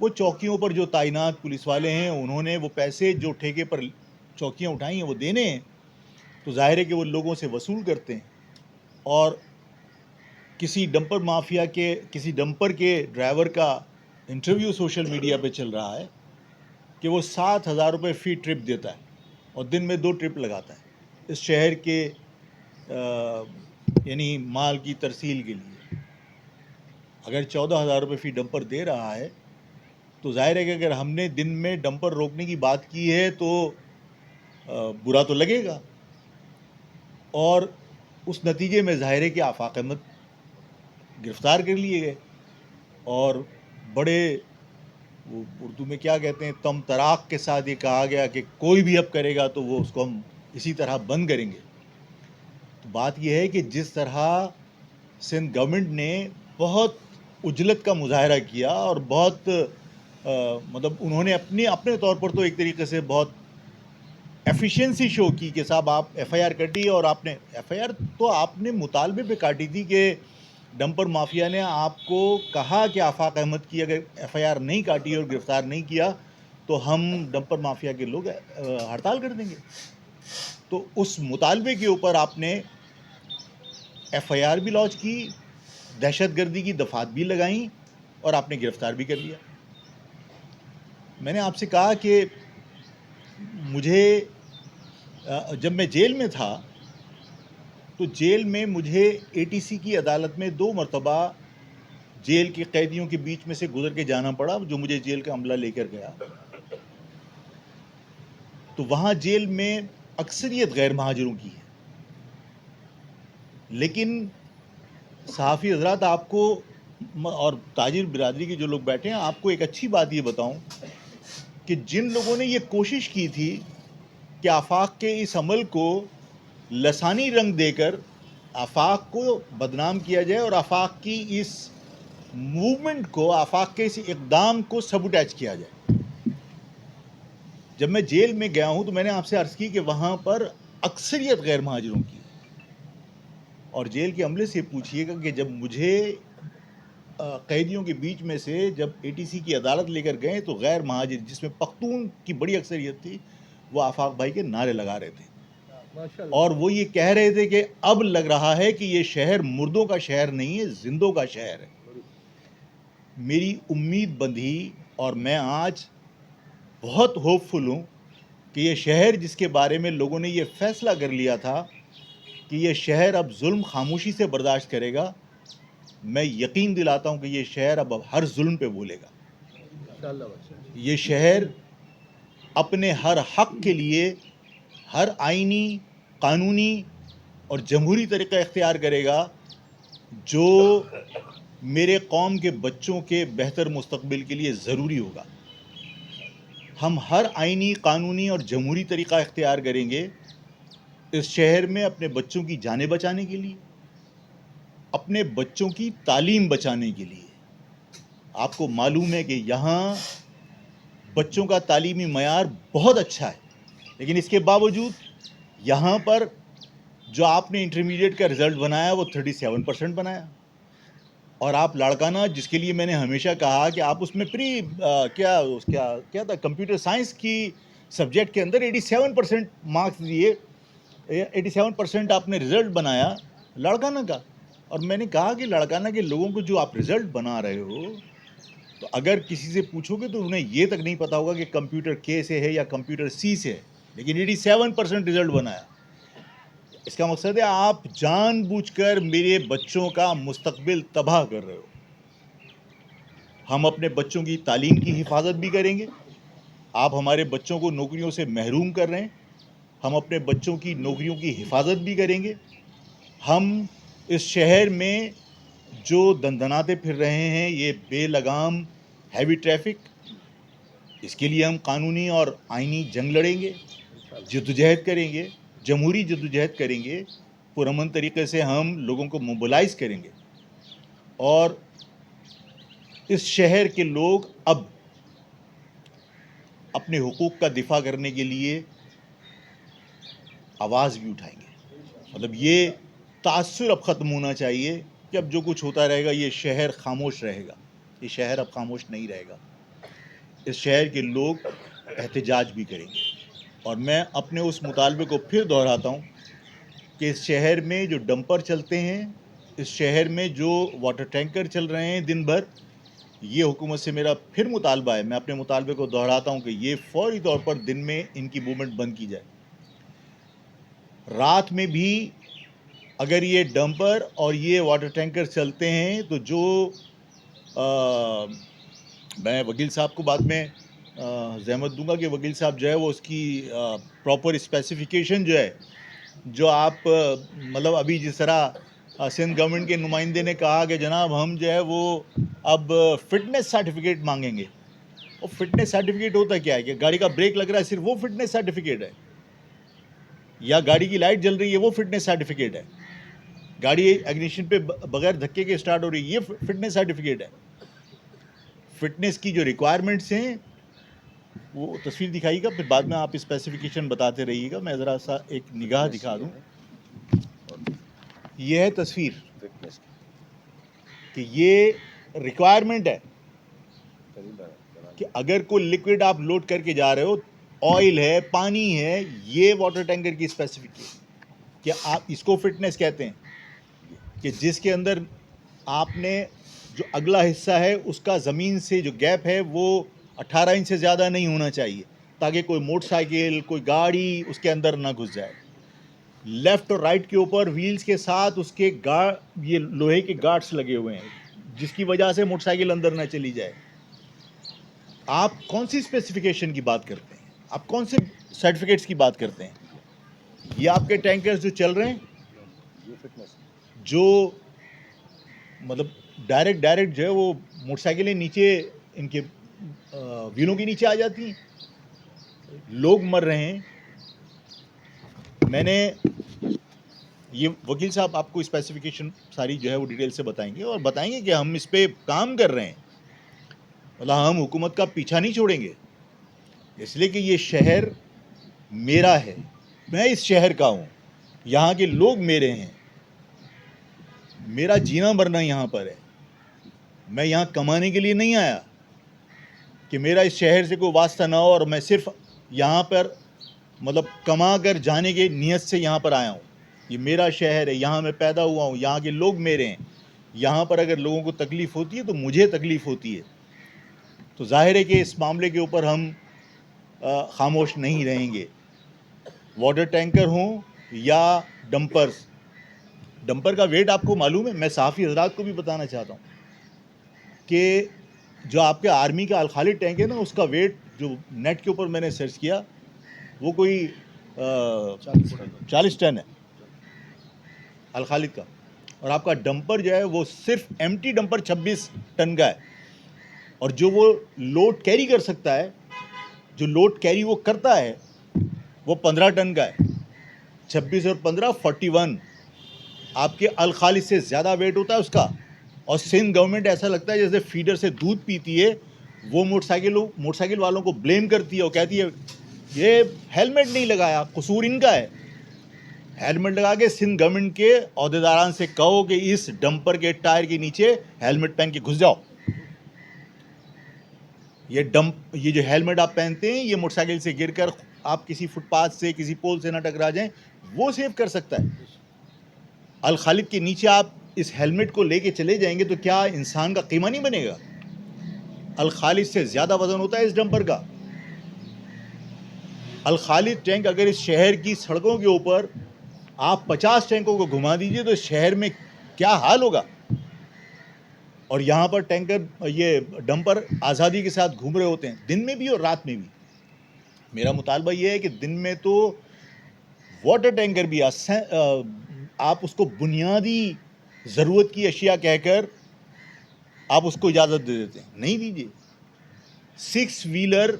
وہ چوکیوں پر جو تعینات پولیس والے ہیں انہوں نے وہ پیسے جو ٹھیکے پر چوکیاں اٹھائی ہیں وہ دینے ہیں، تو ظاہر ہے کہ وہ لوگوں سے وصول کرتے ہیں. اور کسی ڈمپر مافیا کے کسی ڈمپر کے ڈرائیور کا انٹرویو سوشل میڈیا پہ چل رہا ہے کہ وہ 7,000 روپے فی ٹرپ دیتا ہے اور دن میں 2 ٹرپ لگاتا ہے اس شہر کے یعنی مال کی ترسیل کے لیے. اگر 14,000 روپے فی ڈمپر دے رہا ہے تو ظاہر ہے کہ اگر ہم نے دن میں ڈمپر روکنے کی بات کی ہے تو برا تو لگے گا. اور اس نتیجے میں ظاہر ہے کہ آفاق احمد گرفتار کر لیے گئے اور بڑے وہ اردو میں کیا کہتے ہیں تم تراق کے ساتھ یہ کہا گیا کہ کوئی بھی اب کرے گا تو وہ اس کو ہم اسی طرح بند کریں گے. تو بات یہ ہے کہ جس طرح سندھ گورنمنٹ نے بہت اجلت کا مظاہرہ کیا اور بہت مطلب انہوں نے اپنے طور پر تو ایک طریقے سے بہت ایفیشینسی شو کی کہ صاحب آپ ایف آئی آر کٹی اور آپ نے ایف آئی آر تو آپ نے مطالبے پہ کاٹی تھی کہ ڈمپر مافیا نے آپ کو کہا کہ آفاق احمد کی اگر ایف آئی آر نہیں کاٹی اور گرفتار نہیں کیا تو ہم ڈمپر مافیا کے لوگ ہڑتال کر دیں گے. تو اس مطالبے کے اوپر آپ نے ایف آئی آر بھی لانچ کی، دہشت گردی کی دفعات بھی لگائیں اور آپ نے گرفتار بھی کر لیا. میں نے آپ سے کہا کہ مجھے جب میں جیل میں تھا تو جیل میں مجھے اے ٹی سی کی عدالت میں 2 مرتبہ جیل کے قیدیوں کے بیچ میں سے گزر کے جانا پڑا جو مجھے جیل کا عملہ لے کر گیا. تو وہاں جیل میں اکثریت غیر مہاجروں کی ہے، لیکن صحافی حضرات آپ کو اور تاجر برادری کے جو لوگ بیٹھے ہیں آپ کو ایک اچھی بات یہ بتاؤں کہ جن لوگوں نے یہ کوشش کی تھی کہ آفاق کے اس عمل کو لسانی رنگ دے کر آفاق کو بدنام کیا جائے اور آفاق کی اس موومنٹ کو آفاق کے اس اقدام کو سبوٹیج کیا جائے، جب میں جیل میں گیا ہوں تو میں نے آپ سے عرض کی کہ وہاں پر اکثریت غیر مہاجروں کی. اور جیل کے عملے سے پوچھئے گا کہ جب مجھے قیدیوں کے بیچ میں سے جب اے ٹی سی کی عدالت لے کر گئے تو غیر مہاجر جس میں پختون کی بڑی اکثریت تھی وہ آفاق بھائی کے نعرے لگا رہے تھے اور وہ یہ کہہ رہے تھے کہ اب لگ رہا ہے کہ یہ شہر مردوں کا شہر نہیں ہے، زندوں کا شہر ہے. میری امید بندھی اور میں آج بہت ہوپ فل ہوں کہ یہ شہر جس کے بارے میں لوگوں نے یہ فیصلہ کر لیا تھا کہ یہ شہر اب ظلم خاموشی سے برداشت کرے گا، میں یقین دلاتا ہوں کہ یہ شہر اب ہر ظلم پہ بولے گا. یہ شہر اپنے ہر حق کے لیے ہر آئینی، قانونی اور جمہوری طریقہ اختیار کرے گا جو میرے قوم کے بچوں کے بہتر مستقبل کے لیے ضروری ہوگا. ہم ہر آئینی، قانونی اور جمہوری طریقہ اختیار کریں گے اس شہر میں اپنے بچوں کی جانیں بچانے کے لیے، اپنے بچوں کی تعلیم بچانے کے لیے. آپ کو معلوم ہے کہ یہاں بچوں کا تعلیمی معیار بہت اچھا ہے، لیکن اس کے باوجود یہاں پر جو آپ نے انٹرمیڈیٹ کا رزلٹ بنایا وہ 37% بنایا، اور آپ لاڑکانہ جس کے لیے میں نے ہمیشہ کہا کہ آپ اس میں کیا تھا کمپیوٹر سائنس کی سبجیکٹ کے اندر 87% مارکس دیے، 87% آپ نے رزلٹ بنایا لاڑکانہ کا. اور میں نے کہا کہ لاڑکانہ کے لوگوں کو جو آپ رزلٹ بنا رہے ہو تو اگر کسی سے پوچھو گے تو انہیں یہ تک نہیں پتا ہوگا کہ کمپیوٹر کے سے ہے یا کمپیوٹر سی سے ہے، لیکن 87% رزلٹ بنایا. اس کا مقصد ہے آپ جان بوجھ کر میرے بچوں کا مستقبل تباہ کر رہے ہو. ہم اپنے بچوں کی تعلیم کی حفاظت بھی کریں گے، آپ ہمارے بچوں کو نوکریوں سے محروم کر رہے ہیں، ہم اپنے بچوں کی نوکریوں کی حفاظت بھی کریں گے. ہم اس شہر میں جو دندناتے پھر رہے ہیں یہ بے لگام ہیوی ٹریفک، اس کے لیے ہم قانونی اور آئینی جنگ لڑیں گے، جدوجہد کریں گے، جمہوری جدوجہد کریں گے، پرامن طریقے سے ہم لوگوں کو موبلائز کریں گے. اور اس شہر کے لوگ اب اپنے حقوق کا دفاع کرنے کے لیے آواز بھی اٹھائیں گے. مطلب یہ تاثر اب ختم ہونا چاہیے کہ اب جو کچھ ہوتا رہے گا یہ شہر خاموش رہے گا، یہ شہر اب خاموش نہیں رہے گا. اس شہر کے لوگ احتجاج بھی کریں گے. اور میں اپنے اس مطالبے کو پھر دہراتا ہوں کہ اس شہر میں جو ڈمپر چلتے ہیں، اس شہر میں جو واٹر ٹینکر چل رہے ہیں دن بھر، یہ حکومت سے میرا پھر مطالبہ ہے، میں اپنے مطالبے کو دہراتا ہوں کہ یہ فوری طور پر دن میں ان کی موومنٹ بند کی جائے. رات میں بھی اگر یہ ڈمپر اور یہ واٹر ٹینکر چلتے ہیں تو جو میں وکیل صاحب کو بعد میں زحمت دوں گا کہ وکیل صاحب جو ہے وہ اس کی پراپر اسپیسیفیکیشن جو ہے، جو آپ مطلب ابھی جس طرح سندھ گورنمنٹ کے نمائندے نے کہا کہ جناب ہم جو ہے وہ اب فٹنس سرٹیفکیٹ مانگیں گے. وہ فٹنس سرٹیفکیٹ ہوتا کیا ہے کہ گاڑی کا بریک لگ رہا ہے صرف وہ فٹنس سرٹیفکیٹ ہے، یا گاڑی کی لائٹ جل رہی ہے وہ فٹنس سرٹیفکیٹ ہے، گاڑی ایگنیشن پہ بغیر دھکے کے اسٹارٹ ہو رہی ہے یہ فٹنس سرٹیفکیٹ ہے. فٹنس کی جو ریکوائرمنٹس ہیں وہ تصویر دکھائیے گا، پھر بعد میں آپ اسپیسیفکیشن بتاتے رہیے گا. میں ذرا سا ایک نگاہ دکھا دوں. یہ ہے تصویر کہ یہ ریکوائرمنٹ ہے کہ اگر کوئی لکوڈ آپ لوڈ کر کے جا رہے ہو، آئل ہے، پانی ہے، یہ واٹر ٹینکر کی اسپیسیفکیشن کہ آپ اس کو فٹنس کہتے ہیں کہ جس کے اندر آپ نے جو اگلا حصہ ہے اس کا زمین سے جو گیپ ہے وہ 18 انچ سے زیادہ نہیں ہونا چاہیے تاکہ کوئی موٹر سائیکل، کوئی گاڑی اس کے اندر نہ گھس جائے. لیفٹ اور رائٹ کے اوپر ویلز کے ساتھ اس کے یہ لوہے کے گارڈز لگے ہوئے ہیں جس کی وجہ سے موٹر سائیکل اندر نہ چلی جائے. آپ کون سی اسپیسیفکیشن کی بات کرتے ہیں؟ آپ کون سے سرٹیفکیٹس کی بات کرتے ہیں؟ یہ آپ کے ٹینکرز جو چل رہے ہیں، جو مطلب ڈائریکٹ جو ہے وہ موٹر سائیکلیں نیچے ان کے ویلوں کے نیچے آ جاتی ہیں، لوگ مر رہے ہیں. میں نے یہ وکیل صاحب آپ کو اسپیسیفکیشن ساری جو ہے وہ ڈیٹیل سے بتائیں گے اور بتائیں گے کہ ہم اس پہ کام کر رہے ہیں. مطلب ہم حکومت کا پیچھا نہیں چھوڑیں گے، اس لیے کہ یہ شہر میرا ہے، میں اس شہر کا ہوں، یہاں کے لوگ میرے ہیں، میرا جینا مرنا یہاں پر ہے. میں یہاں کمانے کے لیے نہیں آیا کہ میرا اس شہر سے کوئی واسطہ نہ ہو اور میں صرف یہاں پر مطلب کما کر جانے کی نیت سے یہاں پر آیا ہوں. یہ میرا شہر ہے، یہاں میں پیدا ہوا ہوں، یہاں کے لوگ میرے ہیں. یہاں پر اگر لوگوں کو تکلیف ہوتی ہے تو مجھے تکلیف ہوتی ہے. تو ظاہر ہے کہ اس معاملے کے اوپر ہم خاموش نہیں رہیں گے. واٹر ٹینکر ہوں یا ڈمپرز. ڈمپر کا ویٹ آپ کو معلوم ہے؟ میں صحافی حضرات کو بھی بتانا چاہتا ہوں کہ جو آپ کے آرمی کا الخالد ٹینک ہے نا، اس کا ویٹ جو نیٹ کے اوپر میں نے سرچ کیا وہ کوئی 40 ٹن ہے الخالد کا. اور آپ کا ڈمپر جو ہے وہ صرف ایمٹی ڈمپر 26 ٹن کا ہے. اور جو وہ لوڈ کیری کر سکتا ہے، جو لوڈ کیری وہ کرتا ہے وہ 15 ٹن کا ہے. 26 اور 15 41. آپ کے الخالد سے زیادہ ویٹ ہوتا ہے اس کا. اور سندھ گورنمنٹ ایسا لگتا ہے جیسے فیڈر سے دودھ پیتی ہے. وہ موٹر سائیکل والوں کو بلیم کرتی ہے اور کہتی ہے یہ ہیلمٹ نہیں لگایا، قصور ان کا ہے. ہیلمٹ لگا کے سندھ گورنمنٹ کے عہدیداران سے کہو کہ اس ڈمپر کے ٹائر کے نیچے ہیلمٹ پہن کے گھس جاؤ. یہ جو ہیلمٹ آپ پہنتے ہیں یہ موٹر سائیکل سے گر کر آپ کسی فٹ پاتھ سے، کسی پول سے نہ ٹکرا جائیں، وہ سیو کر سکتا ہے. الخالد کے نیچے آپ اس ہیلمٹ کو لے کے چلے جائیں گے تو کیا انسان کا قیمہ نہیں بنے گا؟ الخالد سے زیادہ وزن ہوتا ہے اس ڈمپر کا. الخالد ٹینک اگر اس شہر کی سڑکوں کے اوپر آپ 50 ٹینکوں کو گھما دیجئے تو اس شہر میں کیا حال ہوگا. اور یہاں پر یہ ڈمپر آزادی کے ساتھ گھوم رہے ہوتے ہیں دن میں بھی اور رات میں بھی. میرا مطالبہ یہ ہے کہ دن میں تو واٹر ٹینکر بھی آپ اس کو بنیادی ضرورت کی اشیاء کہہ کر آپ اس کو اجازت دے دیتے ہیں. نہیں دیجیے. 6 ویلر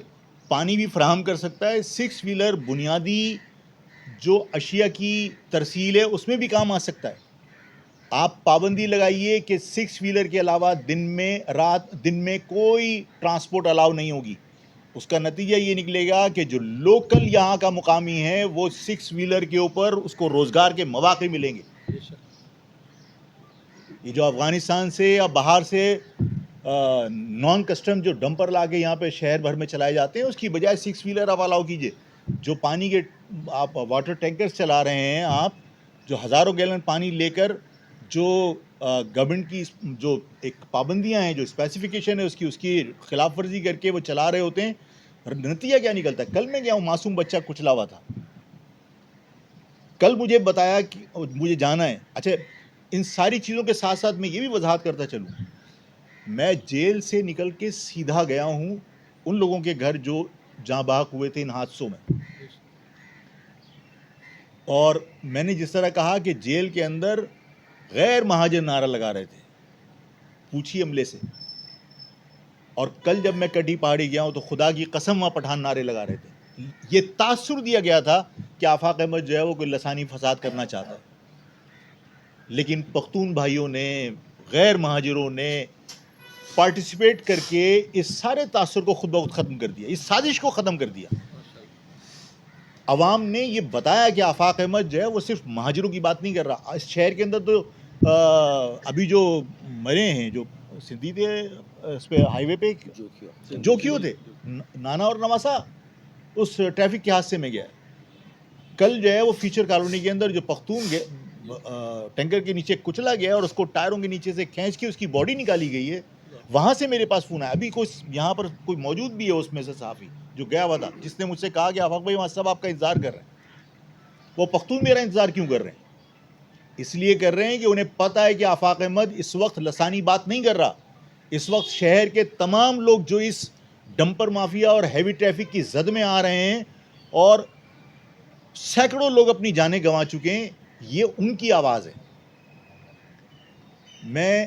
پانی بھی فراہم کر سکتا ہے. 6 ویلر بنیادی جو اشیاء کی ترسیل ہے اس میں بھی کام آ سکتا ہے. آپ پابندی لگائیے کہ 6 ویلر کے علاوہ دن میں کوئی ٹرانسپورٹ الاؤ نہیں ہوگی. اس کا نتیجہ یہ نکلے گا کہ جو لوکل یہاں کا مقامی ہے وہ 6 ویلر کے اوپر اس کو روزگار کے مواقع ملیں گے. یہ جو افغانستان سے یا باہر سے نان کسٹم جو ڈمپر لا کے یہاں پہ شہر بھر میں چلائے جاتے ہیں، اس کی بجائے 6 ویلر آپ الاؤ کیجئے. جو پانی کے آپ واٹر ٹینکرز چلا رہے ہیں آپ، جو ہزاروں گیلن پانی لے کر، جو گورنمنٹ کی جو ایک پابندیاں ہیں، جو اسپیسیفکیشن ہے اس کی خلاف ورزی کر کے وہ چلا رہے ہوتے ہیں، نتیجہ کیا نکلتا ہے؟ کل میں گیا ہوں، معصوم بچہ کچلا ہوا تھا. کل مجھے بتایا کہ مجھے جانا ہے. اچھا، ان ساری چیزوں کے ساتھ ساتھ میں یہ بھی وضاحت کرتا چلوں، میں جیل سے نکل کے سیدھا گیا ہوں ان لوگوں کے گھر جو جاں بحق ہوئے تھے ان حادثوں میں. اور میں نے جس طرح کہا کہ جیل کے اندر غیر مہاجر نعرہ لگا رہے تھے، پوچھی عملے سے. اور کل جب میں کٹی پہاڑی گیا ہوں تو خدا کی قسم وہاں پٹھان نعرے لگا رہے تھے. یہ تاثر دیا گیا تھا کہ آفاق احمد جو ہے وہ کوئی لسانی فساد کرنا چاہتا ہے. لیکن پختون بھائیوں نے، غیر مہاجروں نے پارٹیسپیٹ کر کے اس سارے تاثر کو خود بخود ختم کر دیا، اس سازش کو ختم کر دیا. عوام نے یہ بتایا کہ آفاق احمد جو ہے وہ صرف مہاجروں کی بات نہیں کر رہا. اس شہر کے اندر تو ابھی جو مرے ہیں، جو سندھی تھے اس پہ ہائی وے پہ جو کیوں تھے، نانا اور نواسا اس ٹریفک کے حادثے میں گیا. کل جو ہے وہ فیچر کالونی کے اندر جو پختون ٹینکر کے نیچے کچلا گیا اور اس کو ٹائروں کے نیچے سے کھینچ کے اس کی باڈی نکالی گئی ہے، وہاں سے میرے پاس فون آیا. ابھی کوئی یہاں پر کوئی موجود بھی ہے اس میں سے صحافی جو گیا ہوا تھا، جس نے مجھ سے کہا کہ آفاق بھائی وہاں سب آپ کا انتظار کر رہے ہیں. وہ پختون میرا انتظار کیوں کر رہے ہیں؟ اس لیے کر رہے ہیں کہ انہیں پتہ ہے کہ آفاق احمد اس وقت لسانی بات نہیں کر رہا. اس وقت شہر کے تمام لوگ جو اس ڈمپر مافیا اور ہیوی ٹریفک کی زد میں آ رہے ہیں اور سینکڑوں لوگ اپنی جانیں گنوا چکے ہیں، یہ ان کی آواز ہے. میں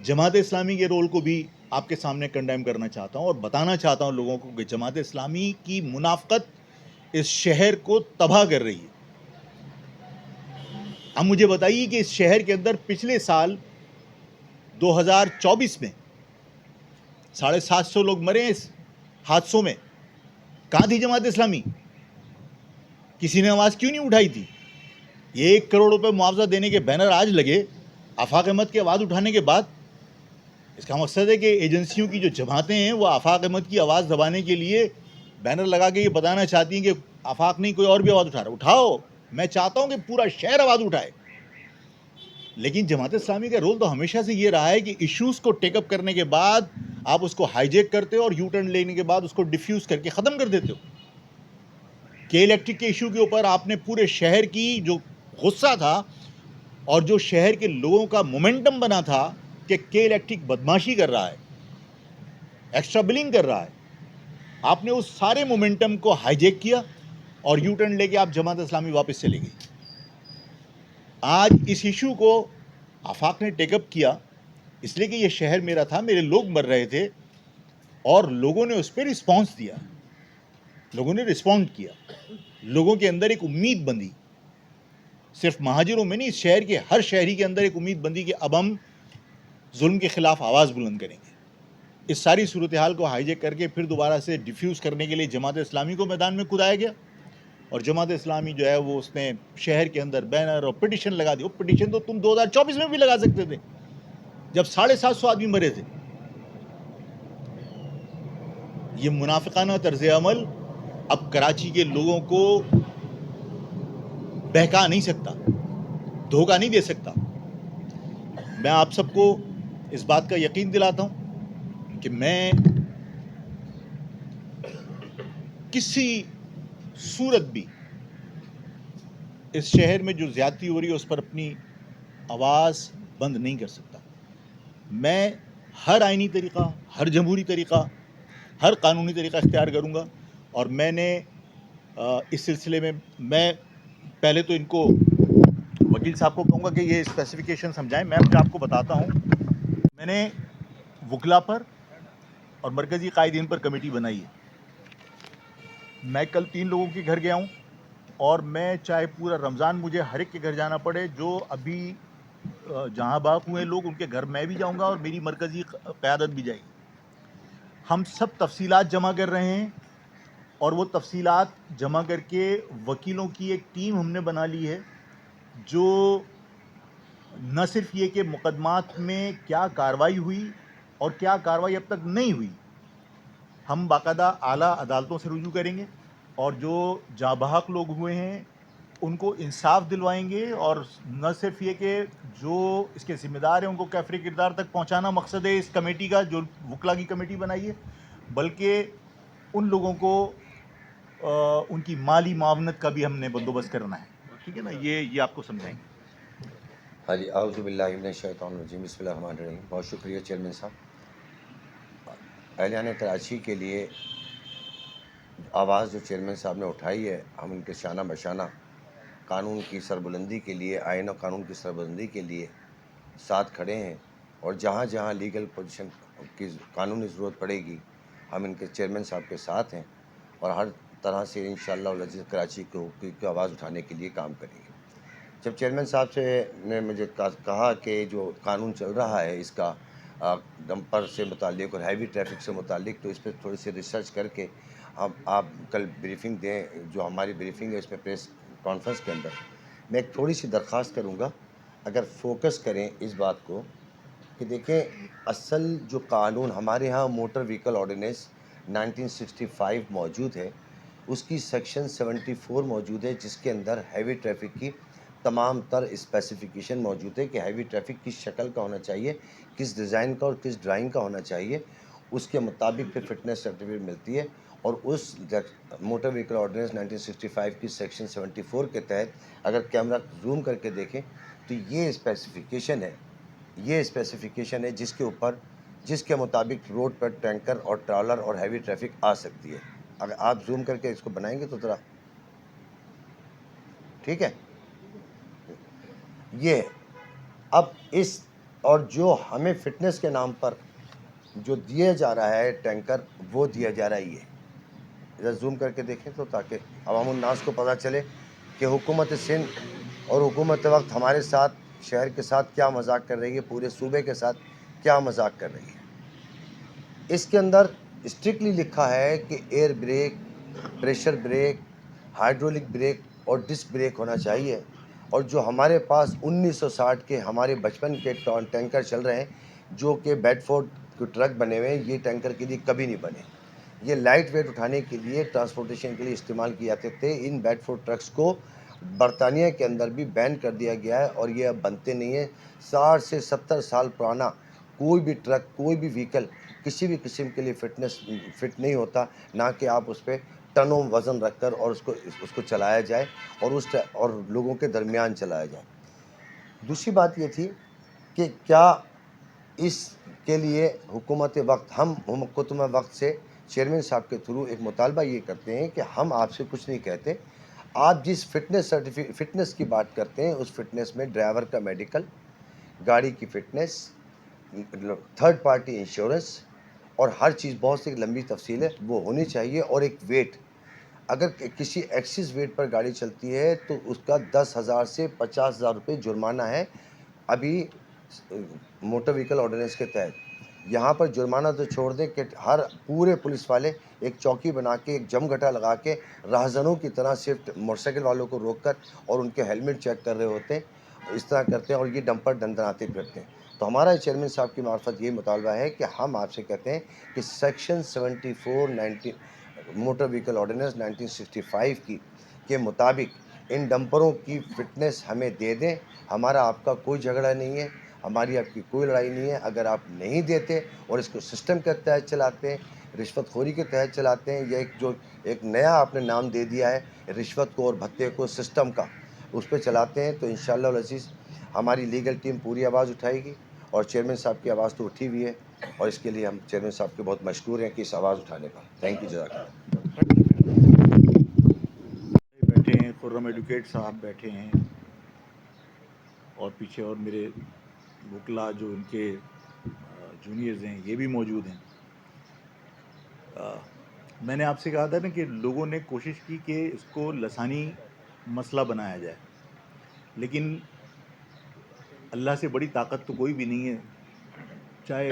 جماعت اسلامی کے رول کو بھی آپ کے سامنے کنڈیم کرنا چاہتا ہوں اور بتانا چاہتا ہوں لوگوں کو کہ جماعت اسلامی کی منافقت اس شہر کو تباہ کر رہی ہے. اب مجھے بتائیے کہ اس شہر کے اندر پچھلے سال 2024 میں 750 لوگ مرے اس حادثوں میں. کہاں تھی جماعت اسلامی؟ کسی نے آواز کیوں نہیں اٹھائی تھی؟ یہ 1 کروڑ روپے معاوضہ دینے کے بینر آج لگے آفاق احمد کی آواز اٹھانے کے بعد. اس کا مقصد ہے کہ ایجنسیوں کی جو جماعتیں ہیں وہ آفاق احمد کی آواز دبانے کے لیے بینر لگا کے یہ بتانا چاہتی ہیں کہ آفاق نہیں، کوئی اور بھی آواز اٹھا رہا ہے. اٹھاؤ، میں چاہتا ہوں کہ پورا شہر آواز اٹھائے. لیکن جماعت اسلامی کا رول تو ہمیشہ سے یہ رہا ہے کہ ایشوز کو ٹیک اپ کرنے کے بعد آپ اس کو ہائی جیک کرتے ہو اور یو ٹرن لینے کے بعد اس کو ڈیفیوز کر کے ختم کر دیتے ہو. کے الیکٹرک کے ایشو کے اوپر آپ نے پورے شہر کی جو غصہ تھا اور جو شہر کے لوگوں کا مومنٹم بنا تھا کہ کے الیکٹرک بدماشی کر رہا ہے، ایکسٹرا بلنگ کر رہا ہے، آپ نے اس سارے مومنٹم کو ہائی جیک کیا اور یو ٹرن لے کے آپ جماعت اسلامی واپس چلے گئی. آج اس ایشو کو آفاق نے ٹیک اپ کیا اس لیے کہ یہ شہر میرا تھا، میرے لوگ مر رہے تھے اور لوگوں نے اس پہ رسپانس دیا، لوگوں نے رسپونڈ کیا. لوگوں کے اندر ایک امید بندی، صرف مہاجروں میں نہیں، اس شہر کے ہر شہری کے اندر ایک امید بندی کہ اب ہم ظلم کے خلاف آواز بلند کریں گے. اس ساری صورتحال کو ہائی جیک کر کے پھر دوبارہ سے ڈیفیوز کرنے کے لیے جماعت اسلامی کو میدان میں کودایا گیا اور جماعت اسلامی جو ہے وہ اس نے شہر کے اندر بینر اور پٹیشن لگا دی. پٹیشن تو تم 2024 میں بھی لگا سکتے تھے جب 750 آدمی مرے تھے. یہ منافقانہ طرز عمل اب کراچی کے لوگوں کو بہکا نہیں سکتا، دھوکہ نہیں دے سکتا. میں آپ سب کو اس بات کا یقین دلاتا ہوں کہ میں کسی صورت بھی اس شہر میں جو زیادتی ہو رہی ہے اس پر اپنی آواز بند نہیں کر سکتا. میں ہر آئینی طریقہ، ہر جمہوری طریقہ، ہر قانونی طریقہ اختیار کروں گا. اور میں نے اس سلسلے میں پہلے تو ان کو وکیل صاحب کو کہوں گا کہ یہ اسپیسیفیکیشن سمجھائیں. میں آپ کو بتاتا ہوں، میں نے وکلا پر اور مرکزی قائدین پر کمیٹی بنائی ہے. میں کل 3 لوگوں کے گھر گیا ہوں اور میں چاہے پورا رمضان مجھے ہر ایک کے گھر جانا پڑے، جو ابھی جہاں باغ ہوئے لوگ ان کے گھر میں بھی جاؤں گا اور میری مرکزی قیادت بھی جائے گی. ہم سب تفصیلات جمع کر رہے ہیں اور وہ تفصیلات جمع کر کے وکیلوں کی ایک ٹیم ہم نے بنا لی ہے جو نہ صرف یہ کہ مقدمات میں کیا کارروائی ہوئی اور کیا کارروائی اب تک نہیں ہوئی. ہم باقاعدہ اعلیٰ عدالتوں سے رجوع کریں گے اور جو جاں بحق لوگ ہوئے ہیں ان کو انصاف دلوائیں گے, اور نہ صرف یہ کہ جو اس کے ذمہ دار ہیں ان کو کیفر کردار تک پہنچانا مقصد ہے اس کمیٹی کا جو وکلا کی کمیٹی بنائی ہے, بلکہ ان لوگوں کو ان کی مالی معاونت کا بھی ہم نے بندوبست کرنا ہے. ٹھیک ہے نا, یہ آپ کو سمجھائیں گے. ہاں جی, اعوذ باللہ من الشیطان الرجیم, بسم اللہ الرحمن الرحیم. بہت شکریہ چیئرمین صاحب. اہلیان کراچی کے لیے آواز جو چیئرمین صاحب نے اٹھائی ہے, ہم ان کے شانہ بشانہ قانون کی سربلندی کے لیے, آئین و قانون کی سربلندی کے لیے ساتھ کھڑے ہیں, اور جہاں جہاں لیگل پوزیشن کی قانونی ضرورت پڑے گی ہم ان کے چیئرمین صاحب کے ساتھ ہیں, اور ہر طرح سے انشاءاللہ العزیز کراچی کو کی آواز اٹھانے کے لیے کام کریں گے. جب چیئرمین صاحب سے نے مجھے کہا کہ جو قانون چل رہا ہے اس کا ڈمپر سے متعلق اور ہیوی ٹریفک سے متعلق, تو اس پہ تھوڑی سی ریسرچ کر کے ہم آپ کل بریفنگ دیں. جو ہماری بریفنگ ہے اس میں پریس کانفرنس کے اندر میں ایک تھوڑی سی درخواست کروں گا, اگر فوکس کریں اس بات کو کہ دیکھیں اصل جو قانون ہمارے ہاں موٹر وہیکل آرڈیننس 1965 موجود ہے, اس کی سیکشن 74 موجود ہے جس کے اندر ہیوی ٹریفک کی تمام تر اسپیسیفیکیشن موجود ہے کہ ہیوی ٹریفک کس شکل کا ہونا چاہیے, کس ڈیزائن کا اور کس ڈرائنگ کا ہونا چاہیے. اس کے مطابق پھر فٹنس سرٹیفکیٹ ملتی ہے, اور اس موٹر وہیکل آرڈیننس 1965 کی سیکشن 74 کے تحت اگر کیمرہ زوم کر کے دیکھیں تو یہ اسپیسیفیکیشن ہے جس کے اوپر جس کے مطابق روڈ پر ٹینکر اور ٹرالر اور ہیوی ٹریفک آ سکتی ہے. اگر آپ زوم کر کے اس کو بنائیں گے تو ذرا ٹھیک ہے. یہ اب اس اور جو ہمیں فٹنس کے نام پر جو دیا جا رہا ہے ٹینکر, وہ دیا جا رہا ہے یہ ذرا زوم کر کے دیکھیں تو تاکہ عوام الناس کو پتہ چلے کہ حکومت سندھ اور حکومت وقت ہمارے ساتھ شہر کے ساتھ کیا مذاق کر رہی ہے, پورے صوبے کے ساتھ کیا مذاق کر رہی ہے. اس کے اندر اسٹرکٹلی لکھا ہے کہ air brake, pressure brake, hydraulic brake اور ڈسک بریک ہونا چاہیے. اور جو ہمارے پاس 1960 کے ہمارے بچپن کے ٹینکر چل رہے ہیں جو کہ بیڈ فورڈ کے ٹرک بنے ہوئے ہیں, یہ ٹینکر کے لیے کبھی نہیں بنے. یہ لائٹ ویٹ اٹھانے کے لیے, ٹرانسپورٹیشن کے لیے استعمال کیے جاتے تھے. ان بیڈ فورڈ ٹرکس کو برطانیہ کے اندر بھی بین کر دیا گیا ہے اور یہ اب بنتے نہیں ہیں. 60 سے 70 سال پرانا کوئی بھی ٹرک, کوئی بھی وہیکل کسی بھی قسم کے لیے فٹ نہیں ہوتا, نہ کہ آپ اس پہ ٹنوں وزن رکھ کر اور اس کو چلایا جائے اور لوگوں کے درمیان چلایا جائے. دوسری بات یہ تھی کہ کیا اس کے لیے حکومت وقت, ہم حکومت وقت سے چیئرمین صاحب کے تھرو ایک مطالبہ یہ کرتے ہیں کہ ہم آپ سے کچھ نہیں کہتے, آپ جس فٹنس کی بات کرتے ہیں اس فٹنس میں ڈرائیور کا میڈیکل, گاڑی کی فٹنس, تھرڈ پارٹی انشورنس اور ہر چیز, بہت سی لمبی تفصیل ہے, وہ ہونی چاہیے. اور ایک ویٹ, اگر کسی ایکسیس ویٹ پر گاڑی چلتی ہے تو اس کا 10,000 سے 50,000 روپے جرمانہ ہے ابھی موٹر وہیکل آرڈیننس کے تحت. یہاں پر جرمانہ تو چھوڑ دیں کہ ہر پورے پولیس والے ایک چوکی بنا کے, ایک جم گھٹا لگا کے راہزنوں کی طرح صرف موٹر سائیکل والوں کو روک کر اور ان کے ہیلمٹ چیک کر رہے ہوتے ہیں, اس طرح کرتے ہیں, اور یہ ڈمپر دندناتے پھرتے ہیں. تو ہمارا چیئرمین صاحب کی معرفت یہ مطالبہ ہے کہ ہم آپ سے کہتے ہیں کہ سیکشن 74 موٹر وہیکل آرڈیننس 1965 کے مطابق ان ڈمپروں کی فٹنس ہمیں دے دیں. ہمارا آپ کا کوئی جھگڑا نہیں ہے, ہماری آپ کی کوئی لڑائی نہیں ہے. اگر آپ نہیں دیتے اور اس کو سسٹم کے تحت چلاتے ہیں, رشوت خوری کے تحت چلاتے ہیں, یا ایک نیا آپ نے نام دے دیا ہے رشوت کو اور بھتے کو, سسٹم کا, اس پہ چلاتے ہیں, تو انشاءاللہ العزیز ہماری لیگل ٹیم پوری آواز اٹھائے گی. اور چیئرمین صاحب کی آواز تو اٹھی ہوئی ہے, اور اس کے لیے ہم چیئرمین صاحب کے بہت مشکور ہیں کہ اس آواز اٹھانے پر. تھینک یو, جزاک اللہ. بیٹھے ہیں, خرم ایڈوکیٹ صاحب بیٹھے ہیں, اور پیچھے اور میرے وکلا جو ان کے جونیئرز ہیں یہ بھی موجود ہیں. میں نے آپ سے کہا تھا نا کہ لوگوں نے کوشش کی کہ اس کو لسانی مسئلہ بنایا جائے, لیکن اللہ سے بڑی طاقت تو کوئی بھی نہیں ہے. چاہے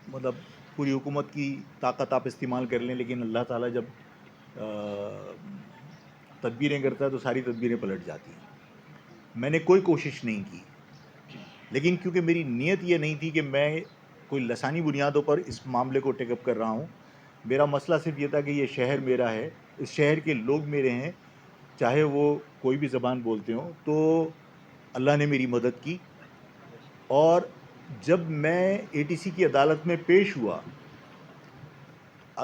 مطلب پوری حکومت کی طاقت آپ استعمال کر لیں, لیکن اللہ تعالیٰ جب تدبیریں کرتا ہے تو ساری تدبیریں پلٹ جاتی ہیں. میں نے کوئی کوشش نہیں کی, لیکن کیونکہ میری نیت یہ نہیں تھی کہ میں کوئی لسانی بنیادوں پر اس معاملے کو ٹیک اپ کر رہا ہوں. میرا مسئلہ صرف یہ تھا کہ یہ شہر میرا ہے, اس شہر کے لوگ میرے ہیں, چاہے وہ کوئی بھی زبان بولتے ہوں. تو اللہ نے میری مدد کی, اور جب میں اے ٹی سی کی عدالت میں پیش ہوا,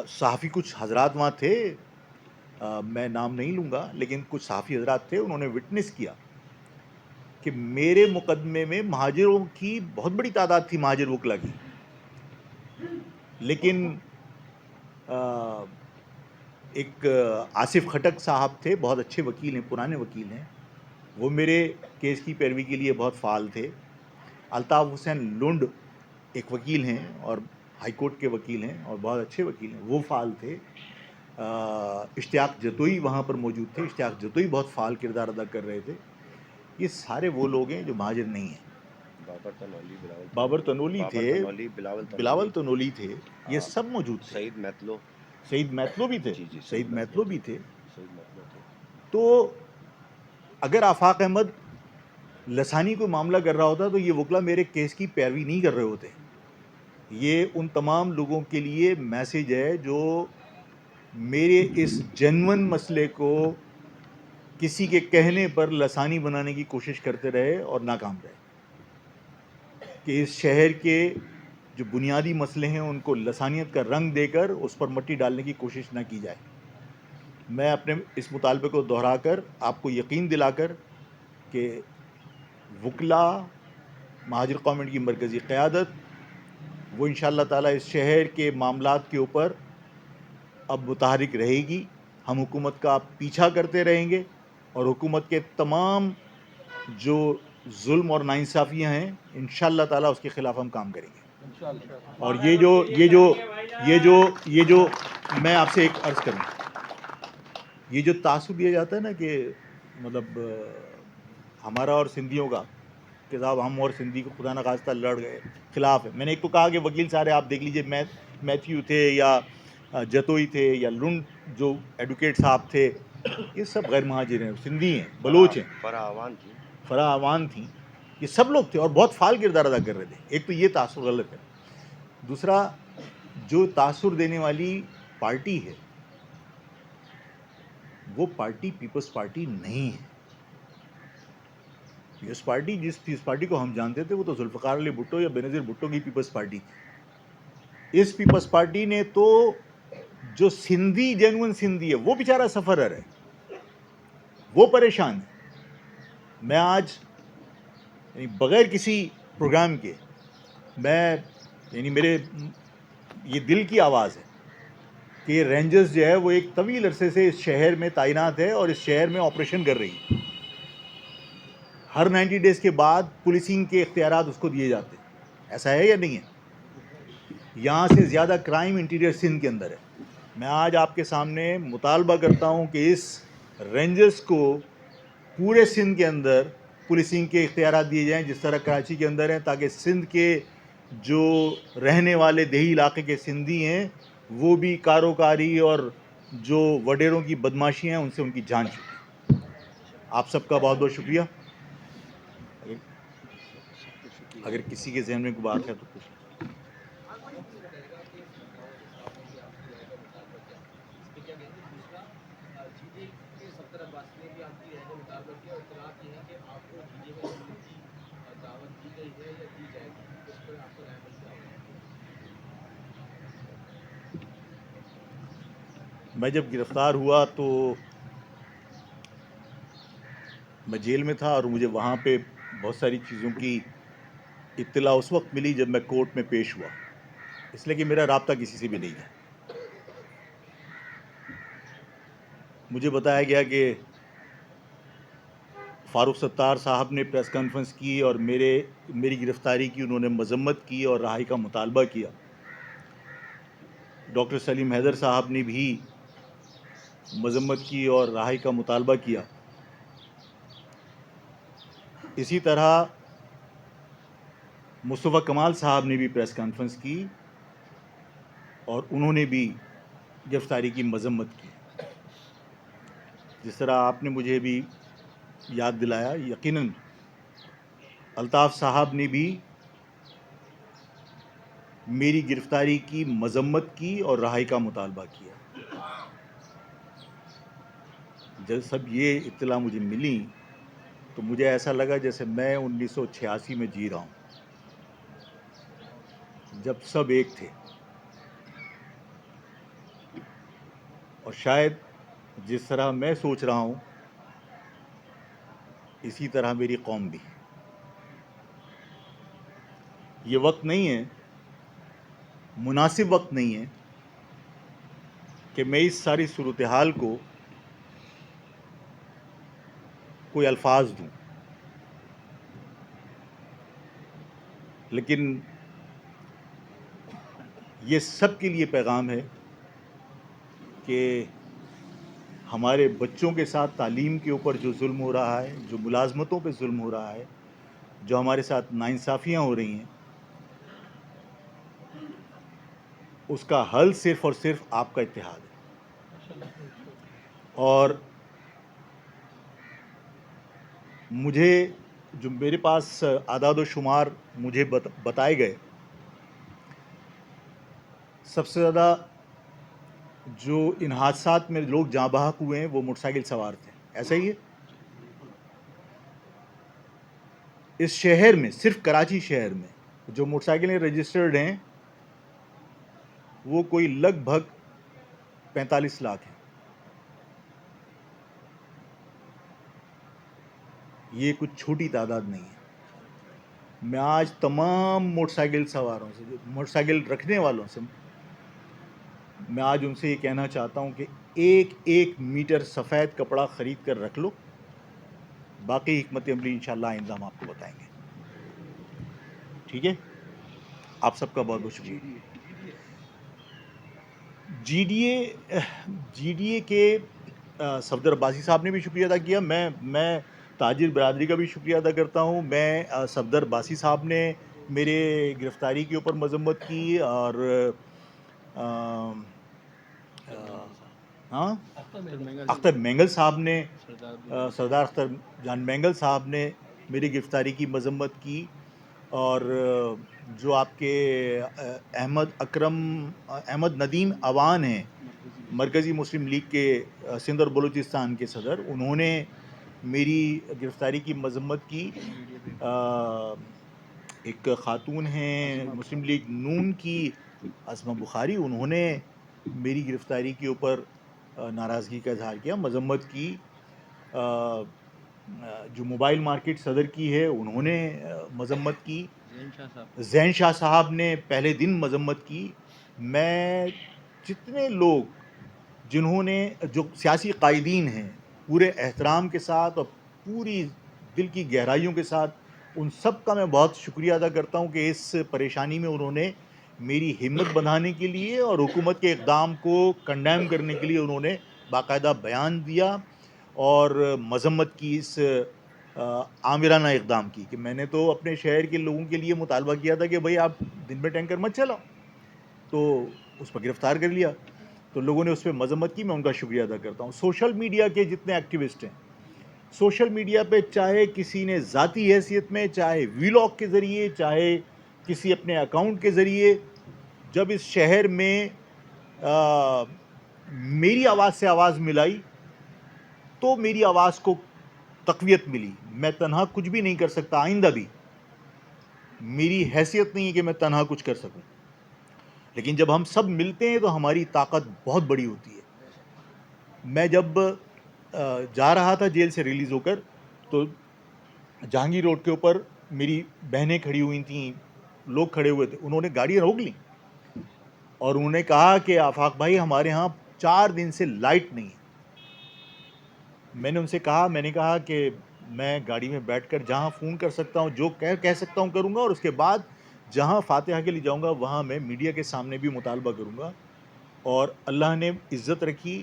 صحافی کچھ حضرات وہاں تھے, میں نام نہیں لوں گا, لیکن کچھ صحافی حضرات تھے, انہوں نے وٹنس کیا کہ میرے مقدمے میں مہاجروں کی بہت بڑی تعداد تھی, مہاجر وکلا کی, لیکن ایک آصف خٹک صاحب تھے, بہت اچھے وکیل ہیں, پرانے وکیل ہیں, وہ میرے کیس کی پیروی کے لیے بہت فعال تھے. الطاف حسین لنڈ ایک وکیل ہیں اور ہائی کورٹ کے وکیل ہیں اور بہت اچھے وکیل ہیں, وہ فعال تھے. اشتیاق جتوئی وہاں پر موجود تھے, اشتیاق جتوئی بہت فعال کردار ادا کر رہے تھے. یہ سارے وہ لوگ ہیں جو مہاجر نہیں ہیں. بابر تنولی تھے, بلاول تنولی تھے, یہ سب موجود تھے. سعید میتلو بھی تھے, سعید میتلو بھی تھے. تو اگر آفاق احمد لسانی کوئی معاملہ کر رہا ہوتا تو یہ وکلا میرے کیس کی پیروی نہیں کر رہے ہوتے. یہ ان تمام لوگوں کے لیے میسج ہے جو میرے اس جنون مسئلے کو کسی کے کہنے پر لسانی بنانے کی کوشش کرتے رہے اور ناکام رہے, کہ اس شہر کے جو بنیادی مسئلے ہیں ان کو لسانیت کا رنگ دے کر اس پر مٹی ڈالنے کی کوشش نہ کی جائے. میں اپنے اس مطالبے کو دہرا کر آپ کو یقین دلا کر کہ وکلا, مہاجر قومنٹ کی مرکزی قیادت, وہ انشاءاللہ تعالیٰ اس شہر کے معاملات کے اوپر اب متحرک رہے گی. ہم حکومت کا پیچھا کرتے رہیں گے اور حکومت کے تمام جو ظلم اور ناانصافیاں ہیں انشاءاللہ تعالیٰ اس کے خلاف ہم کام کریں گے. اور یہ جو میں آپ سے ایک عرض کروں, یہ جو تاثر دیا جاتا ہے نا کہ مطلب ہمارا اور سندھیوں کا, کہ صاحب ہم اور سندھی کو خدا نخواستہ لڑ گئے, خلاف ہے. میں نے ایک تو کہا کہ وکیل سارے آپ دیکھ لیجئے, میتھیو تھے یا جتوئی تھے یا لنڈ جو ایڈوکیٹ صاحب تھے, یہ سب غیر مہاجر ہیں, سندھی ہیں, بلوچ ہیں, فرا عوان تھیں, یہ سب لوگ تھے اور بہت فعال کردار ادا کر رہے تھے. ایک تو یہ تاثر غلط ہے. دوسرا, جو تاثر دینے والی پارٹی ہے وہ پارٹی پیپلز پارٹی نہیں ہے. پیپلز پارٹی, جس پیپلز پارٹی کو ہم جانتے تھے وہ تو ذوالفقار علی بھٹو یا بینظیر بھٹو کی پیپلز پارٹی تھی. اس پیپلز پارٹی نے تو جو سندھی, جینون سندھی ہے, وہ بیچارہ سفرر ہے, وہ پریشان ہے. میں آج بغیر کسی پروگرام کے, میں میرے یہ دل کی آواز ہے کہ رینجرز جو ہے وہ ایک طویل عرصے سے اس شہر میں تعینات ہے اور اس شہر میں آپریشن کر رہی ہے. ہر 90 ڈیز کے بعد پولیسنگ کے اختیارات اس کو دیے جاتے ہیں. ایسا ہے یا نہیں ہے؟ یہاں سے زیادہ کرائم انٹیریئر سندھ کے اندر ہے. میں آج آپ کے سامنے مطالبہ کرتا ہوں کہ اس رینجرز کو پورے سندھ کے اندر پولیسنگ کے اختیارات دیے جائیں جس طرح کراچی کے اندر ہیں, تاکہ سندھ کے جو رہنے والے دیہی علاقے کے سندھی ہیں وہ بھی کاروکاری اور جو وڈیروں کی بدماشیاں ہیں ان سے ان کی جان چھوٹی. آپ سب کا بہت بہت شکریہ. اگر کسی کے ذہن میں کوئی بات ہے تو پوچھ لیں. میں جب گرفتار ہوا تو میں جیل میں تھا اور مجھے وہاں پہ بہت ساری چیزوں کی اطلاع اس وقت ملی جب میں کورٹ میں پیش ہوا, اس لیے کہ میرا رابطہ کسی سے بھی نہیں تھا. مجھے بتایا گیا کہ فاروق ستار صاحب نے پریس کانفرنس کی اور میری گرفتاری کی انہوں نے مذمت کی اور رہائی کا مطالبہ کیا. ڈاکٹر سلیم حیدر صاحب نے بھی مذمت کی اور رہائی کا مطالبہ کیا. اسی طرح مصطفیٰ کمال صاحب نے بھی پریس کانفرنس کی اور انہوں نے بھی گرفتاری کی مذمت کی. جس طرح آپ نے مجھے بھی یاد دلایا, یقیناً الطاف صاحب نے بھی میری گرفتاری کی مذمت کی اور رہائی کا مطالبہ کیا. جب سب یہ اطلاع مجھے ملی تو مجھے ایسا لگا جیسے میں 1986 میں جی رہا ہوں، جب سب ایک تھے. اور شاید جس طرح میں سوچ رہا ہوں اسی طرح میری قوم بھی. یہ وقت نہیں ہے، مناسب وقت نہیں ہے کہ میں اس ساری صورتحال کو کوئی الفاظ دوں، لیکن یہ سب کے لیے پیغام ہے کہ ہمارے بچوں کے ساتھ تعلیم کے اوپر جو ظلم ہو رہا ہے، جو ملازمتوں پہ ظلم ہو رہا ہے، جو ہمارے ساتھ ناانصافیاں ہو رہی ہیں، اس کا حل صرف اور صرف آپ کا اتحاد ہے. اور مجھے جو میرے پاس اعداد و شمار مجھے بتائے گئے، سب سے زیادہ جو ان حادثات میں لوگ جاں بحق ہوئے ہیں وہ موٹر سائیکل سوار تھے. ایسا ہی ہے؟ اس شہر میں، صرف کراچی شہر میں جو موٹر سائیکلیں رجسٹرڈ ہیں وہ کوئی لگ بھگ 45 لاکھ ہیں. یہ کچھ چھوٹی تعداد نہیں ہے. میں آج تمام موٹر سائیکل سواروں سے، موٹر سائیکل رکھنے والوں سے، میں آج ان سے یہ کہنا چاہتا ہوں کہ ایک ایک میٹر سفید کپڑا خرید کر رکھ لو، باقی حکمت عملی انشاءاللہ آئندہ ہم آپ کو بتائیں گے. ٹھیک ہے؟ آپ سب کا بہت بہت شکریہ. جی ڈی اے کے صفدر عباسی صاحب نے بھی شکریہ ادا کیا. میں تاجر برادری کا بھی شکریہ ادا کرتا ہوں. میں صفدر عباسی صاحب نے میرے گرفتاری کے اوپر مذمت کی، اور اختر مینگل صاحب نے، سردار اختر جان مینگل صاحب نے میری گرفتاری کی مذمت کی، اور جو آپ کے احمد ندیم اوان ہیں، مرکزی مسلم لیگ کے سندھ اور بلوچستان کے صدر، انہوں نے میری گرفتاری کی مذمت کی. ایک خاتون ہیں مسلم لیگ نون کی، عظمہ بخاری، انہوں نے میری گرفتاری کے اوپر ناراضگی کا اظہار کیا، مذمت کی. جو موبائل مارکیٹ صدر کی ہے انہوں نے مذمت کی. زین شاہ صاحب نے پہلے دن مذمت کی. میں جتنے لوگ جنہوں نے، جو سیاسی قائدین ہیں، پورے احترام کے ساتھ اور پوری دل کی گہرائیوں کے ساتھ ان سب کا میں بہت شکریہ ادا کرتا ہوں کہ اس پریشانی میں انہوں نے میری ہمت بندھانے کے لیے اور حکومت کے اقدام کو کنڈیم کرنے کے لیے انہوں نے باقاعدہ بیان دیا اور مذمت کی اس آمرانہ اقدام کی. کہ میں نے تو اپنے شہر کے لوگوں کے لیے مطالبہ کیا تھا کہ بھئی آپ دن میں ٹینکر مت چلاؤ، تو اس پر گرفتار کر لیا. تو لوگوں نے اس پہ مذمت کی، میں ان کا شکریہ ادا کرتا ہوں. سوشل میڈیا کے جتنے ایکٹیوسٹ ہیں، سوشل میڈیا پہ چاہے کسی نے ذاتی حیثیت میں، چاہے ویلاگ کے ذریعے، چاہے کسی اپنے اکاؤنٹ کے ذریعے، جب اس شہر میں میری آواز سے آواز ملائی تو میری آواز کو تقویت ملی. میں تنہا کچھ بھی نہیں کر سکتا، آئندہ بھی میری حیثیت نہیں ہے کہ میں تنہا کچھ کر سکوں، لیکن جب ہم سب ملتے ہیں تو ہماری طاقت بہت بڑی ہوتی ہے. میں جب جا رہا تھا جیل سے ریلیز ہو کر تو جہانگیر روڈ کے اوپر میری بہنیں کھڑی ہوئی تھیں، لوگ کھڑے ہوئے تھے، انہوں نے گاڑی روک لی اور انہوں نے کہا کہ آفاق بھائی ہمارے ہاں 4 دن سے لائٹ نہیں ہے. میں نے ان سے کہا، میں نے کہا کہ میں گاڑی میں بیٹھ کر جہاں فون کر سکتا ہوں، جو کہہ سکتا ہوں کروں گا، اور اس کے بعد جہاں فاتحہ کے لیے جاؤں گا وہاں میں میڈیا کے سامنے بھی مطالبہ کروں گا. اور اللہ نے عزت رکھی،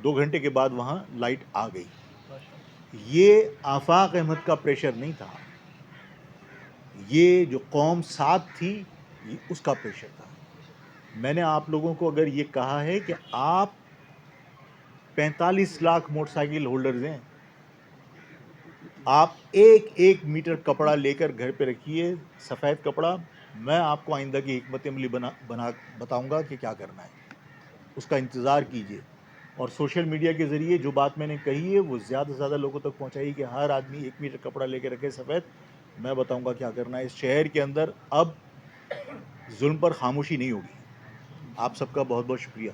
2 گھنٹے کے بعد وہاں لائٹ آ گئی. یہ آفاق احمد کا پریشر نہیں تھا، یہ جو قوم ساتھ تھی یہ اس کا پریشر تھا. میں نے آپ لوگوں کو اگر یہ کہا ہے کہ آپ 45 لاکھ موٹر سائیکل ہولڈرز ہیں، آپ ایک ایک میٹر کپڑا لے کر گھر پہ رکھیے، سفید کپڑا، میں آپ کو آئندہ کی حکمت عملی بنا بتاؤں گا کہ کیا کرنا ہے. اس کا انتظار کیجیے. اور سوشل میڈیا کے ذریعے جو بات میں نے کہی ہے وہ زیادہ سے زیادہ لوگوں تک پہنچائی کہ ہر آدمی 1 میٹر کپڑا لے کے رکھے سفید. میں بتاؤں گا کیا کرنا ہے. اس شہر کے اندر اب ظلم پر خاموشی نہیں ہوگی. آپ سب کا بہت بہت شکریہ.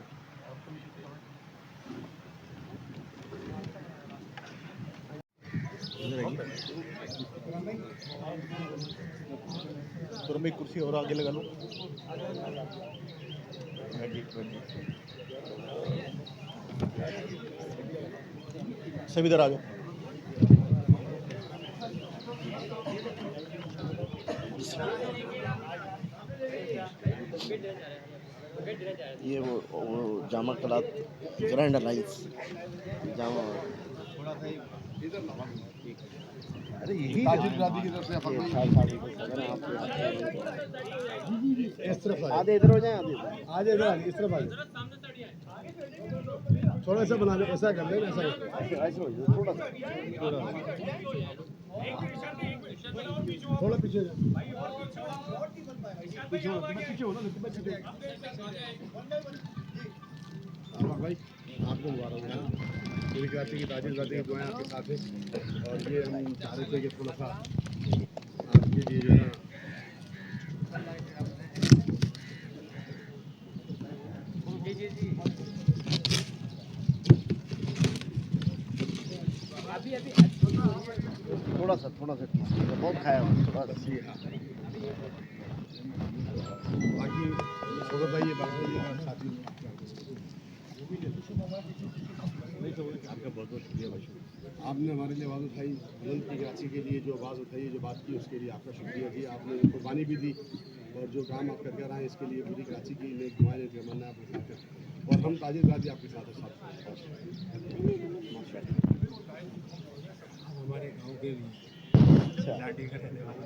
تھوڑا میں کرسی اور آگے لگا لوں. سب ادھر آ جاؤ. یہ وہ جامع کلات گرینڈ الائنس جامع آدھے ادھر ہو جائیں آدھے اس طرف آ جائیں. تھوڑا سا بنا لیں, ایسا کر لیں, ایسا تھوڑا سا تھوڑا پیچھے پیچھے ہونا بھائی. آپ کو مبارک ہو. میری کراچی کی تاجر زادی کی دعائیں آپ کے ساتھ ہیں, اور یہ ہم چاہ رہے تھے کہ تھوڑا سا آپ کے لیے جو ہے نا تھوڑا سا بہت کھایا تھوڑا سا. باقی شوکت بھائی, یہ باقی ساتھی آپ کا بہت بہت شکریہ بھائی. آپ نے ہمارے لیے آواز اٹھائی, بلند کی کراچی کے لیے جو آواز اٹھائی, جو بات کی, اس کے لیے آپ کا شکریہ جی. آپ نے قربانی بھی دی, اور جو کام آپ کر کے رہے ہیں اس کے لیے پوری کراچی کی نیک دعائیں تمنا آپ کے ساتھ ہیں, اور ہم تاجر زادی آپ کے ساتھ ہیں. ہمارے گاؤں کے لاٹھی کا رہنے والا